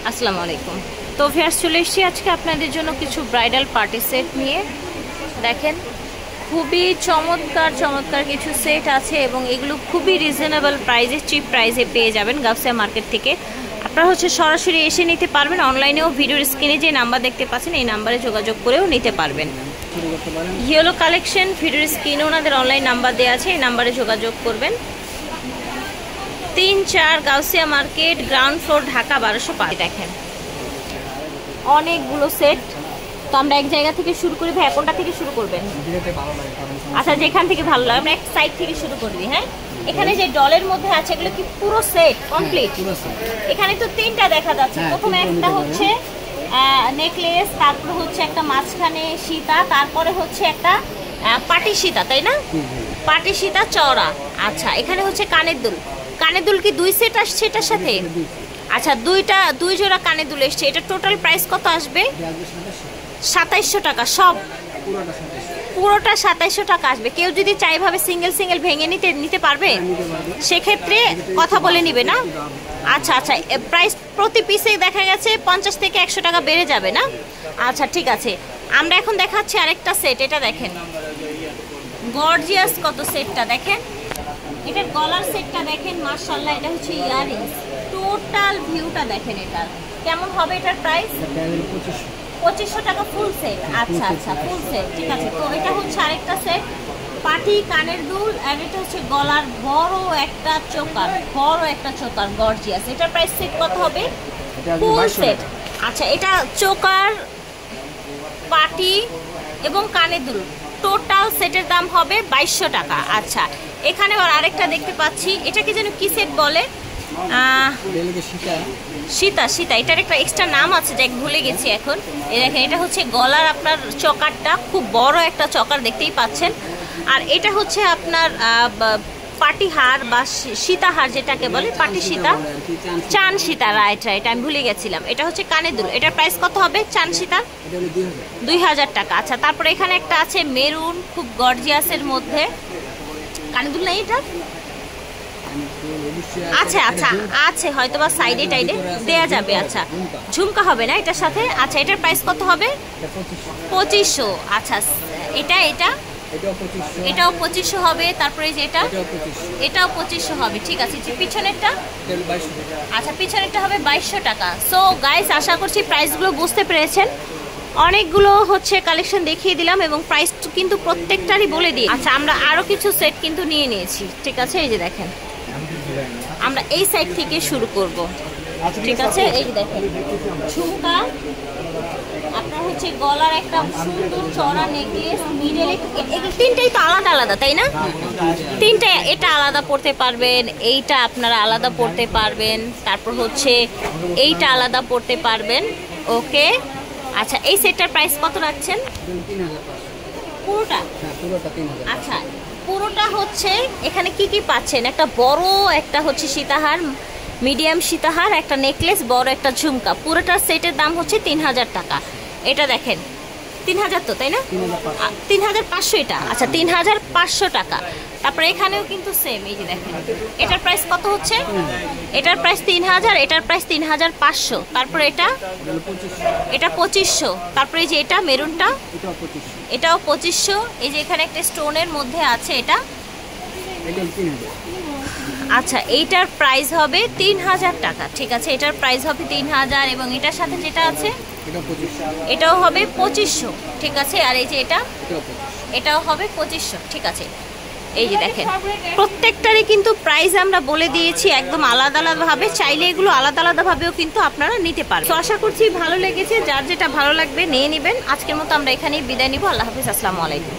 আসসালামু আলাইকুম। তো ভিউয়ার্স, চলে এসেছি আজকে আপনাদের জন্য কিছু ব্রাইডাল পার্টি সেট নিয়ে। দেখেন, খুবই চমৎকার চমৎকার কিছু সেট আছে এবং এগুলো খুবই রিজনেবল প্রাইসে, চিপ প্রাইসে পেয়ে যাবেন গাউসিয়া মার্কেট থেকে। আপনারা সরাসরি এসে নিতে পারবেন, অনলাইনেও ভিডিওর স্ক্রিনে যে নাম্বার দেখতে পাচ্ছেন এই নাম্বারে যোগাযোগ করেও নিতে পারবেন। ইয়েলো কালেকশন, ভিডিওর স্ক্রিনে ওনাদের অনলাইন নাম্বার দেওয়া আছে, এই নাম্বারে যোগাযোগ করবেন। 3-4 Gausia market, ground floor, Dhaka 1205। দেখেন অনেকগুলো সেট। তো আমরা এক জায়গা থেকে শুরু করি। ভাই কোনটা থেকে শুরু করবেন? আচ্ছা, যেখান থেকে ভালো লাগে আমরা এক সাইড থেকে শুরু করবি। হ্যাঁ, এখানে যে ডলের মধ্যে আছে এগুলো কি পুরো সেট কমপ্লিট? এখানে তো 3টা দেখা যাচ্ছে। প্রথমে একটা হচ্ছে নেকলেস, তারপর হচ্ছে একটা মাঝখানে সীতা, তারপরে হচ্ছে একটা পাটি সীতা, তাই না? পাটি সীতা চওড়া। আচ্ছা, এখানে হচ্ছে কানের দুল। কানের দুল কি 2 সেট আসছে এটার সাথে? আচ্ছা, 2 জোড়া কানের দুল এসছে। এটা টোটাল প্রাইস কত আসবে? 2700 টাকা। সব পুরোটা 2700 টাকা আসবে। কেউ যদি চাই ভাবে সিঙ্গেল সিঙ্গেল ভেঙে নিতে পারবে, সেক্ষেত্রে কথা বলে নিবে না? আচ্ছা আচ্ছা, প্রাইস প্রতি পিসে দেখা গেছে 50 থেকে 100 টাকা বেড়ে যাবে না? আচ্ছা ঠিক আছে, আমরা এখন দেখাচ্ছি আরেকটা সেট। এটা দেখেন গর্জিয়াস কত সেটটা। দেখেন এটার গলার সেটটা দেখেন, মাশাআল্লাহ। এটা হচ্ছে ইয়াররিংস। টোটাল ভিউটা দেখেন এটার কেমন হবে। এটার প্রাইস 2500 টাকা ফুল সেট। আচ্ছা আচ্ছা, ফুল সেট, ঠিক আছে। তো এটা হচ্ছে আরেকটা সেট, পাটি কানের দুল, আর এটা হচ্ছে গলার বড় একটা চোকার, গর্জিয়াস। এটার প্রাইস সেট কত হবে? Full set. আচ্ছা, এটা চোকার, পাটি এবং কানের দুল, টোটাল সেটের দাম হবে 2200 টাকা। আচ্ছা, এখানে আরেকটা দেখতে পাচ্ছি, এটাকে যেন কি সেট বলে? সীতা। এটার একটা এক্সট্রা নাম আছে, যাই ভুলে গেছি এখন। এই দেখেন, এটা হচ্ছে গলার আপনার চকারটা, খুব বড় একটা চকার দেখতেই পাচ্ছেন। আর এটা হচ্ছে আপনার পাটিহার বা সীতাহার যেটাকে বলে, পাটি সীতা, চান সীতা। রাইট, আমি ভুলে গেছিলাম। এটা হচ্ছে কানের দুল। এটার প্রাইস কত হবে চান সীতার? 2000 টাকা। আচ্ছা, তারপরে এখানে একটা আছে মেরুন, খুব গর্জিয়াসের মধ্যে। কানের দুল নাই এটা? আচ্ছা আচ্ছা আছে, হয়তো বা সাইডে টাইডে দেয়া যাবে। আচ্ছা, ঝুমকা হবে না এটার সাথে? আচ্ছা, এটার প্রাইস কত হবে? 2500। আচ্ছা, এটাও 2500 হবে। তারপরে যে এটাও 2500 হবে। ঠিক আছে, যে পিছনেরটা? আচ্ছা, পিছনেরটা হবে 2200 টাকা। সো গাইস, আশা করছি প্রাইসগুলো বুঝতে পেরেছেন। অনেকগুলো হচ্ছে কালেকশন দেখিয়ে দিলাম এবং প্রাইস কিন্তু প্রত্যেকটারই বলে দিই। আচ্ছা, আমরা আরো কিছু সেট কিন্তু নিয়ে নিয়েছি। ঠিক আছে, এই যে দেখেন, আমরা এই সাইড থেকে শুরু করব। ঠিক আছে, এই যে দেখেন ঝুমকা, আপনার হচ্ছে গলার একটা সুন্দর চড়া নেকলেস, মিডলে 3টাই তো আলাদা আলাদা, তাই না? 3টা। এটা আলাদা পড়তে পারবেন, এইটা আপনারা আলাদা পড়তে পারবেন, তারপর হচ্ছে এইটা আলাদা পড়তে পারবেন। ওকে, আচ্ছা, এই সেটটার প্রাইস কত রাখছেন? পুরোটা? আচ্ছা, পুরোটা হচ্ছে এখানে কি কি পাচ্ছেন? একটা বড় একটা হচ্ছে সীতাহার, মিডিয়াম সীতাহার, একটা নেকলেস, বড় একটা ঝুমকা। পুরোটার সেটের দাম হচ্ছে 3000 টাকা। এটা দেখেন 3000 তো, তাই না? 3500 এটা। আচ্ছা, 3500 টাকা। তারপরে এখানেও কিন্তু সেম, এই যে দেখেন এটার প্রাইস কত হচ্ছে? এটার প্রাইস 3000, এটার প্রাইস 3500। তারপরে এটা 2500। তারপরে এই যে এটা মেরুনটা, এটাও 2500। এই যে এখানে একটা স্টোনের মধ্যে আছে, এটা আচ্ছা, এইটার প্রাইস হবে 3000 টাকা। ঠিক আছে, এটার প্রাইস হবে 3000 এবং এটার সাথে যেটা আছে এটাও হবে 2500। ঠিক আছে, আর এই যে এটাও হবে 2500। ঠিক আছে, এই যে দেখেন প্রত্যেকটারই কিন্তু প্রাইস আমরা বলে দিয়েছি একদম আলাদা আলাদাভাবে। চাইলে এগুলো আলাদা আলাদাভাবেও কিন্তু আপনারা নিতে পারেন। তো আশা করছি ভালো লেগেছে। যার যেটা ভালো লাগবে নিয়ে নেবেন। আজকের মতো আমরা এখানেই বিদায় নিব। আল্লাহ হাফিজ, আসসালামু আলাইকুম।